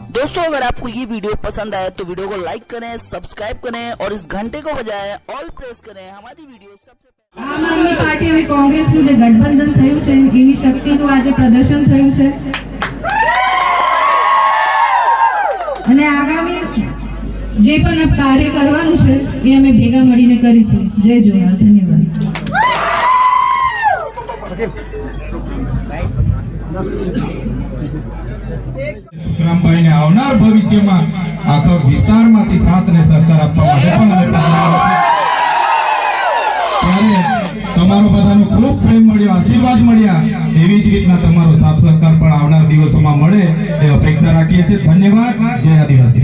दोस्तों अगर आपको ये वीडियो पसंद आए तो वीडियो को लाइक करें, सब्सक्राइब करें और इस घंटे को बजाएं, ऑल प्रेस करें। हमारी वीडियो सबसे આમ આદમી પાર્ટી અને કોંગ્રેસનું જે ગઠબંધન થયું છે એની શક્તિનું આજે પ્રદર્શન થયું છે અને આગામી જે પણ કાર્ય કરવાનું છે એ અમે ભેગા મળીને કરીશું। જય જોહાર, ધન્યવાદ। સુખરામભાઈ ને આવનાર ભવિષ્યમાં આખો વિસ્તારમાંથી સાથ ને સરકાર આપવા માટે પણ અમે ત્યારે તમારો બધાનો ખૂબ પ્રેમ મળ્યો, આશીર્વાદ મળ્યા, એવી જ રીતના તમારો સાથ સહકાર પણ આવનાર દિવસોમાં મળે એ અપેક્ષા રાખીએ છીએ। ધન્યવાદ। જય આદિવાસી।